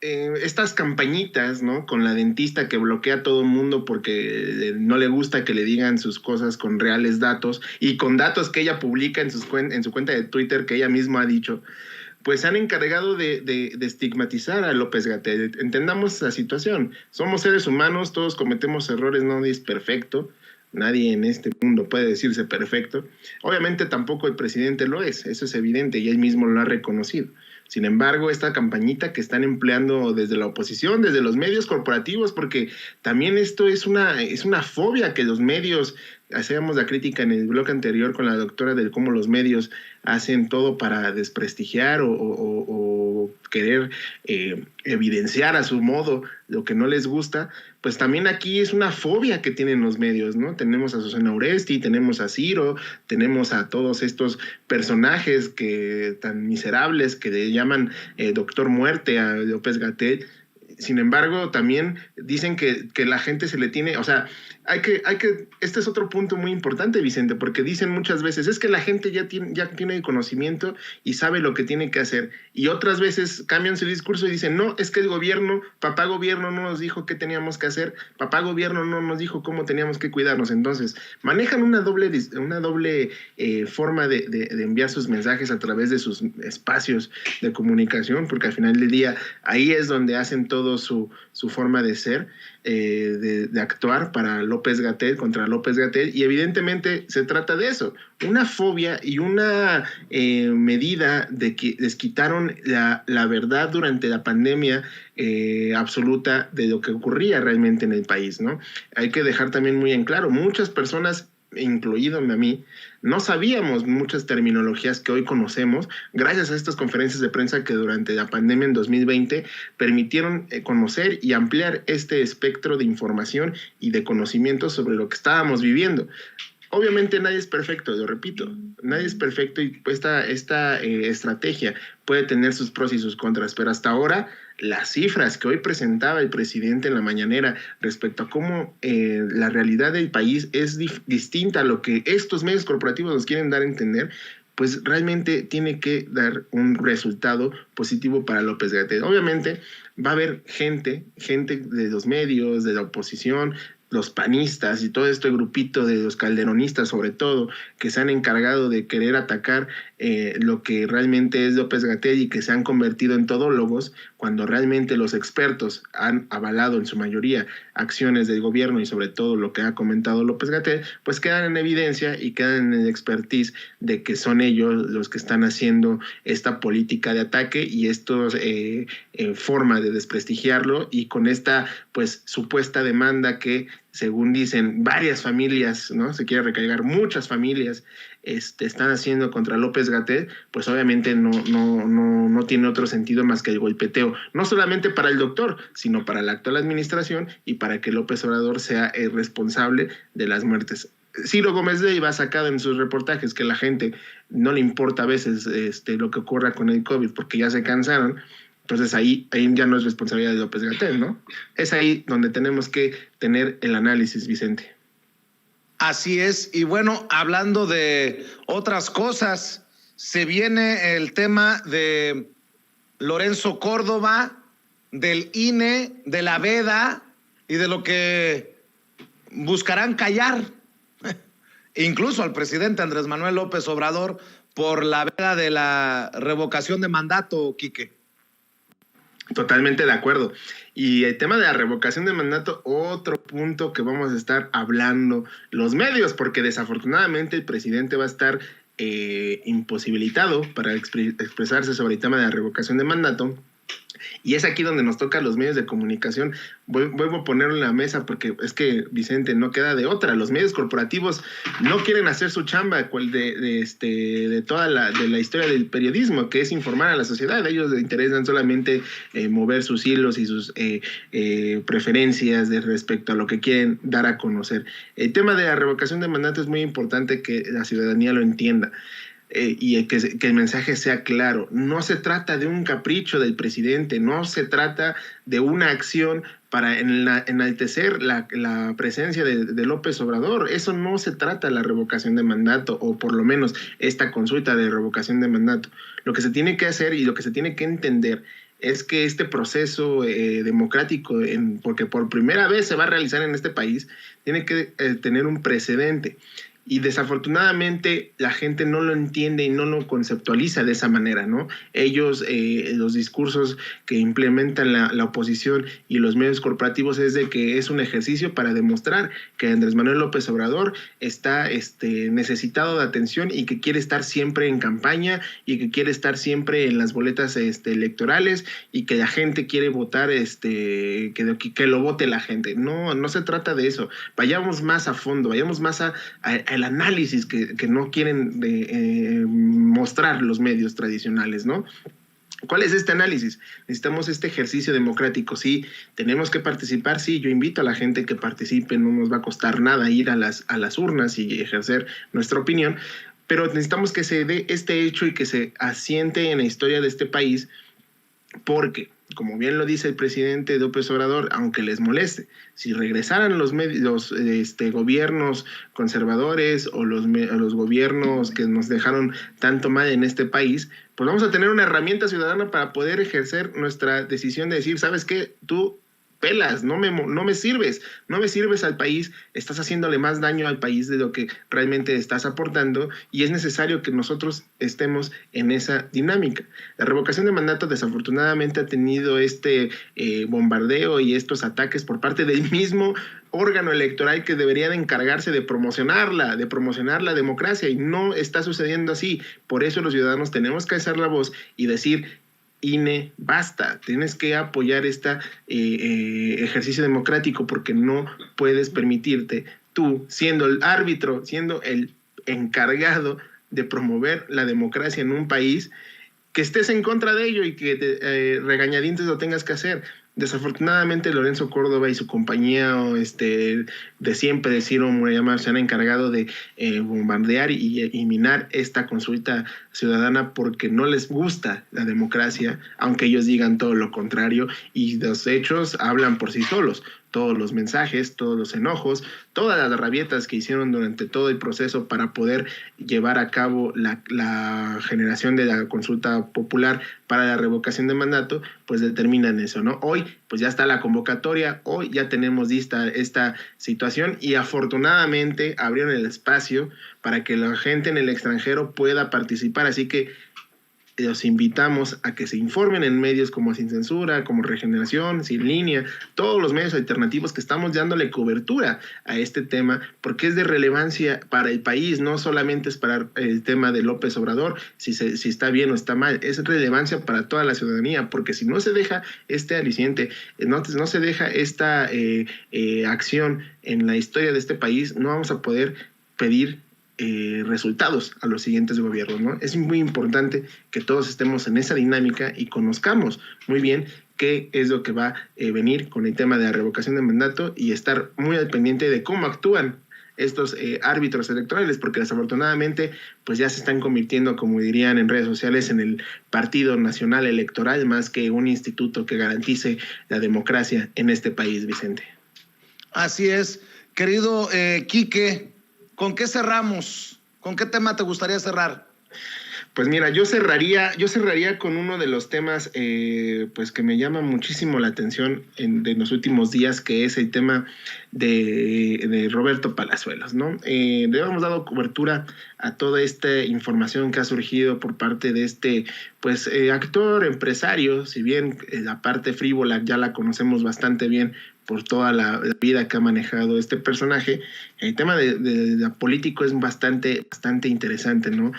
D: estas campañitas, ¿no? Con la dentista que bloquea a todo el mundo porque no le gusta que le digan sus cosas con reales datos y con datos que ella publica en su cuenta de Twitter, que ella misma ha dicho, pues se han encargado de estigmatizar a López-Gatell. Entendamos la situación. Somos seres humanos, todos cometemos errores, nadie es perfecto. Nadie en este mundo puede decirse perfecto. Obviamente tampoco el presidente lo es, eso es evidente y él mismo lo ha reconocido. Sin embargo, esta campañita que están empleando desde la oposición, desde los medios corporativos, porque también esto es una fobia que los medios, hacíamos la crítica en el bloque anterior con la doctora de cómo los medios hacen todo para desprestigiar o querer evidenciar a su modo lo que no les gusta, pues también aquí es una fobia que tienen los medios, ¿no? Tenemos a Susana Oresti, tenemos a Ciro, tenemos a todos estos personajes tan miserables que le llaman Doctor Muerte a López-Gatell. Sin embargo, también dicen que la gente se le tiene, o sea, este es otro punto muy importante, Vicente, porque dicen muchas veces, es que la gente ya tiene el conocimiento y sabe lo que tiene que hacer, y otras veces cambian su discurso y dicen, no, es que el gobierno, papá gobierno no nos dijo qué teníamos que hacer, papá gobierno no nos dijo cómo teníamos que cuidarnos. Entonces, manejan una doble forma de enviar sus mensajes a través de sus espacios de comunicación, porque al final del día, ahí es donde hacen todo su forma de ser, de actuar para López-Gatell, contra López-Gatell, y evidentemente se trata de eso, una fobia y una medida de que les quitaron la verdad durante la pandemia absoluta de lo que ocurría realmente en el país, ¿no? Hay que dejar también muy en claro, muchas personas, incluídome a mí, no sabíamos muchas terminologías que hoy conocemos gracias a estas conferencias de prensa que durante la pandemia en 2020 permitieron conocer y ampliar este espectro de información y de conocimiento sobre lo que estábamos viviendo. Obviamente nadie es perfecto, lo repito, nadie es perfecto y esta estrategia puede tener sus pros y sus contras, pero hasta ahora las cifras que hoy presentaba el presidente en la mañanera respecto a cómo la realidad del país es distinta a lo que estos medios corporativos nos quieren dar a entender, pues realmente tiene que dar un resultado positivo para López-Gatell. Obviamente va a haber gente de los medios, de la oposición, los panistas y todo este grupito de los calderonistas sobre todo, que se han encargado de querer atacar lo que realmente es López-Gatell y que se han convertido en todólogos, cuando realmente los expertos han avalado en su mayoría acciones del gobierno y sobre todo lo que ha comentado López-Gatell, pues quedan en evidencia y quedan en el expertise de que son ellos los que están haciendo esta política de ataque y estos forma de desprestigiarlo, y con esta pues supuesta demanda que según dicen varias familias, ¿no? Se quiere recargar muchas familias están haciendo contra López-Gatell, pues obviamente no tiene otro sentido más que el golpeteo, no solamente para el doctor, sino para la actual administración y para que López Obrador sea el responsable de las muertes. Ciro Gómez Leiva ha sacado en sus reportajes que la gente no le importa a veces lo que ocurra con el COVID porque ya se cansaron. Entonces ahí ya no es responsabilidad de López-Gatell, ¿no? Es ahí donde tenemos que tener el análisis, Vicente.
B: Así es, y bueno, hablando de otras cosas, se viene el tema de Lorenzo Córdoba, del INE, de la veda y de lo que buscarán callar, incluso al presidente Andrés Manuel López Obrador, por la veda de la revocación de mandato, Quique.
D: Totalmente de acuerdo. Y el tema de la revocación de mandato, otro punto que vamos a estar hablando los medios, porque desafortunadamente el presidente va a estar imposibilitado para expresarse sobre el tema de la revocación de mandato, Y es aquí donde nos toca a los medios de comunicación. Vuelvo a ponerlo en la mesa porque es que, Vicente, no queda de otra. Los medios corporativos no quieren hacer su chamba de toda la historia del periodismo, que es informar a la sociedad. A ellos les interesan solamente mover sus hilos y sus preferencias respecto a lo que quieren dar a conocer. El tema de la revocación de mandato es muy importante que la ciudadanía lo entienda. Y que el mensaje sea claro. No se trata de un capricho del presidente, no se trata de una acción para enaltecer la presencia de López Obrador. Eso no se trata la revocación de mandato, o por lo menos esta consulta de revocación de mandato. Lo que se tiene que hacer y lo que se tiene que entender es que este proceso democrático, porque por primera vez se va a realizar en este país, tiene que tener un precedente. Y desafortunadamente la gente no lo entiende y no lo conceptualiza de esa manera, ¿no? Ellos, los discursos que implementan la oposición y los medios corporativos es de que es un ejercicio para demostrar que Andrés Manuel López Obrador está necesitado de atención y que quiere estar siempre en campaña y que quiere estar siempre en las boletas electorales y que la gente quiere votar, que lo vote la gente. No se trata de eso. Vayamos más a fondo, vayamos más el análisis que no quieren mostrar los medios tradicionales, ¿no? ¿Cuál es este análisis? Necesitamos este ejercicio democrático, sí, tenemos que participar, sí, yo invito a la gente que participe, no nos va a costar nada ir a las urnas y ejercer nuestra opinión, pero necesitamos que se dé este hecho y que se asiente en la historia de este país, porque, como bien lo dice el presidente López Obrador, aunque les moleste, si regresaran los gobiernos conservadores o los gobiernos que nos dejaron tanto mal en este país, pues vamos a tener una herramienta ciudadana para poder ejercer nuestra decisión de decir, ¿sabes qué? Tú pelas, no me sirves al país, estás haciéndole más daño al país de lo que realmente estás aportando, y es necesario que nosotros estemos en esa dinámica. La revocación de mandato desafortunadamente ha tenido bombardeo y estos ataques por parte del mismo órgano electoral que debería de encargarse de promocionar la democracia, y no está sucediendo así. Por eso los ciudadanos tenemos que alzar la voz y decir: INE, basta, tienes que apoyar este ejercicio democrático, porque no puedes permitirte tú, siendo el árbitro, siendo el encargado de promover la democracia en un país, que estés en contra de ello y que regañadientes lo tengas que hacer. Desafortunadamente Lorenzo Córdoba y su compañía de siempre de Ciro Murayama se han encargado de bombardear y minar esta consulta ciudadana porque no les gusta la democracia, aunque ellos digan todo lo contrario, y los hechos hablan por sí solos. Todos los mensajes, todos los enojos, todas las rabietas que hicieron durante todo el proceso para poder llevar a cabo la generación de la consulta popular para la revocación de mandato, pues determinan eso, ¿no? Hoy, pues ya está la convocatoria, hoy ya tenemos lista esta situación, y afortunadamente abrieron el espacio para que la gente en el extranjero pueda participar, así que los invitamos a que se informen en medios como Sin Censura, como Regeneración, Sin Línea, todos los medios alternativos que estamos dándole cobertura a este tema, porque es de relevancia para el país, no solamente es para el tema de López Obrador, si está bien o está mal, es relevancia para toda la ciudadanía, porque si no se deja este aliciente, no se deja esta acción en la historia de este país, no vamos a poder pedir resultados a los siguientes gobiernos, ¿no? Es muy importante que todos estemos en esa dinámica y conozcamos muy bien qué es lo que va a venir con el tema de la revocación de mandato, y estar muy al pendiente de cómo actúan estos árbitros electorales, porque desafortunadamente pues ya se están convirtiendo, como dirían en redes sociales, en el Partido Nacional Electoral, más que un instituto que garantice la democracia en este país, Vicente.
B: Así es, querido Quique. ¿Con qué cerramos? ¿Con qué tema te gustaría cerrar?
D: Pues mira, yo cerraría con uno de los temas pues que me llama muchísimo la atención de los últimos días, que es el tema de Roberto Palazuelos, ¿no? Hemos dado cobertura a toda esta información que ha surgido por parte de actor, empresario, si bien la parte frívola ya la conocemos bastante bien por toda la vida que ha manejado este personaje. El tema de político es bastante interesante, ¿no?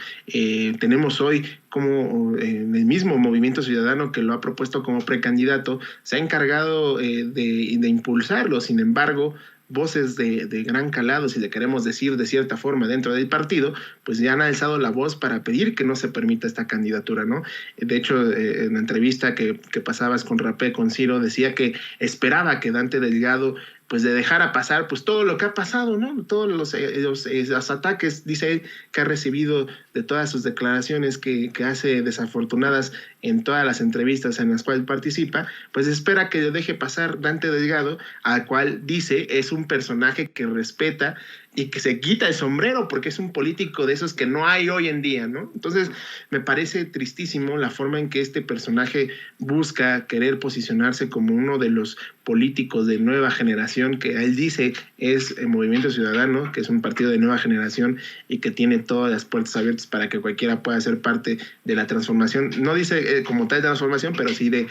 D: Tenemos hoy como el mismo Movimiento Ciudadano, que lo ha propuesto como precandidato, se ha encargado de impulsarlo. Sin embargo, voces de gran calado, si le queremos decir de cierta forma, dentro del partido, pues ya han alzado la voz para pedir que no se permita esta candidatura, ¿no? De hecho, en la entrevista que pasabas con Rapé, con Ciro, decía que esperaba que Dante Delgado pues de dejar a pasar pues todo lo que ha pasado, ¿no? Todos los ataques, dice él, que ha recibido de todas sus declaraciones que hace desafortunadas en todas las entrevistas en las cuales participa, pues espera que deje pasar Dante Delgado, al cual dice es un personaje que respeta y que se quita el sombrero porque es un político de esos que no hay hoy en día, ¿no? Entonces me parece tristísimo la forma en que este personaje busca querer posicionarse como uno de los políticos de nueva generación, que él dice es el Movimiento Ciudadano, que es un partido de nueva generación y que tiene todas las puertas abiertas para que cualquiera pueda ser parte de la transformación. No dice como tal transformación, pero sí de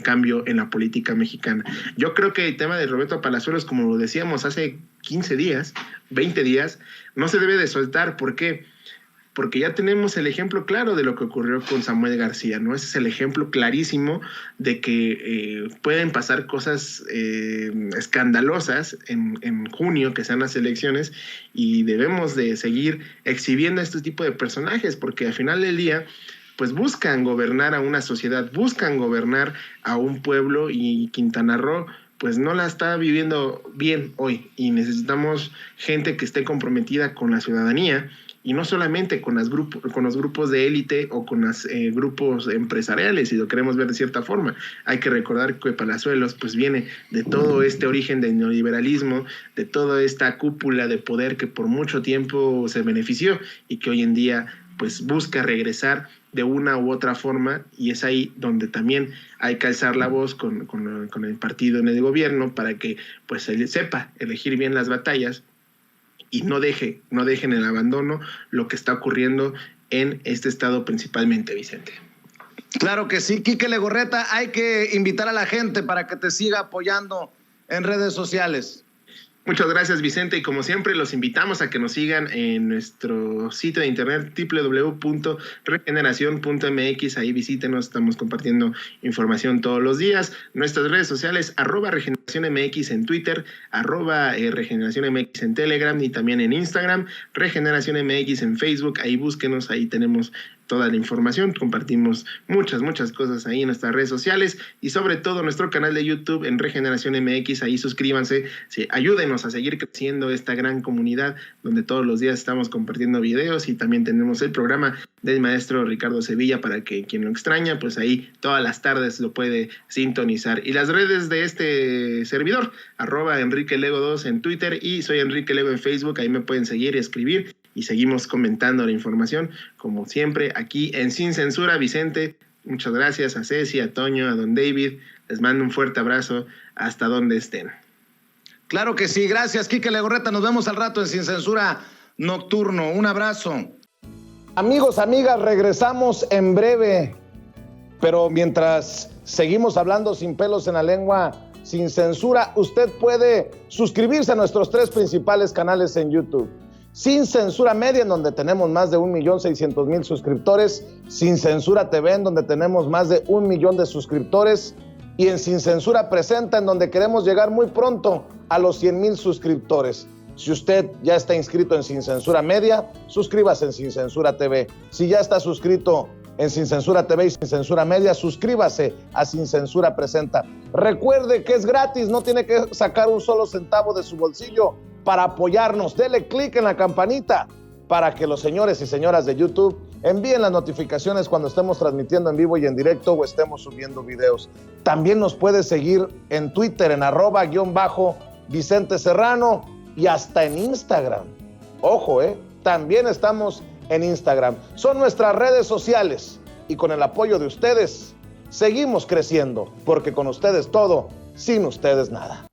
D: cambio en la política mexicana. Yo creo que el tema de Roberto Palazuelos, como lo decíamos hace 15 días, 20 días, no se debe de soltar. ¿Por qué? Porque ya tenemos el ejemplo claro de lo que ocurrió con Samuel García, ¿no? Ese es el ejemplo clarísimo de que pueden pasar cosas escandalosas en junio, que sean las elecciones, y debemos de seguir exhibiendo este tipo de personajes, porque al final del día pues buscan gobernar a una sociedad, buscan gobernar a un pueblo, y Quintana Roo pues no la está viviendo bien hoy, y necesitamos gente que esté comprometida con la ciudadanía, y no solamente con los grupos de élite o con los grupos empresariales, si lo queremos ver de cierta forma. Hay que recordar que Palazuelos pues viene de todo este origen del neoliberalismo, de toda esta cúpula de poder que por mucho tiempo se benefició y que hoy en día pues busca regresar de una u otra forma, y es ahí donde también hay que alzar la voz con el partido en el gobierno para que pues él sepa elegir bien las batallas y no deje en el abandono lo que está ocurriendo en este estado principalmente, Vicente.
B: Claro que sí, Quique Legorreta, hay que invitar a la gente para que te siga apoyando en redes sociales.
D: Muchas gracias, Vicente, y como siempre los invitamos a que nos sigan en nuestro sitio de internet www.regeneracion.mx. Ahí visítenos, estamos compartiendo información todos los días. Nuestras redes sociales, @RegeneracionMX en Twitter, @RegeneracionMX en Telegram y también en Instagram, RegeneracionMX en Facebook. Ahí búsquenos, ahí tenemos toda la información, compartimos muchas cosas ahí en nuestras redes sociales, y sobre todo nuestro canal de YouTube en Regeneración MX. Ahí suscríbanse, sí, ayúdenos a seguir creciendo esta gran comunidad donde todos los días estamos compartiendo videos, y también tenemos el programa del maestro Ricardo Sevilla para que quien lo extraña, pues ahí todas las tardes lo puede sintonizar. Y las redes de este servidor, @EnriqueLego2 en Twitter y soy Enrique Lego en Facebook. Ahí me pueden seguir y escribir, y seguimos comentando la información, como siempre, aquí en Sin Censura. Vicente, muchas gracias a Ceci, a Toño, a don David. Les mando un fuerte abrazo hasta donde estén.
B: Claro que sí, gracias, Quique Legorreta. Nos vemos al rato en Sin Censura Nocturno. Un abrazo. Amigos, amigas, regresamos en breve, pero mientras seguimos hablando sin pelos en la lengua, sin censura, usted puede suscribirse a nuestros 3 principales canales en YouTube. Sin Censura Media, en donde tenemos más de 1,600,000 suscriptores, Sin Censura TV, en donde tenemos más de 1 millón de suscriptores, y en Sin Censura Presenta, en donde queremos llegar muy pronto a los 100,000 suscriptores. Si usted ya está inscrito en Sin Censura Media, suscríbase en Sin Censura TV. Si ya está suscrito en Sin Censura TV y Sin Censura Media, suscríbase a Sin Censura Presenta. Recuerde que es gratis, no tiene que sacar un solo centavo de su bolsillo para apoyarnos. Dele clic en la campanita para que los señores y señoras de YouTube envíen las notificaciones cuando estemos transmitiendo en vivo y en directo o estemos subiendo videos. También nos puede seguir en Twitter en @Vicente Serrano y hasta en Instagram. Ojo, también estamos en Instagram. Son nuestras redes sociales, y con el apoyo de ustedes seguimos creciendo, porque con ustedes todo, sin ustedes nada.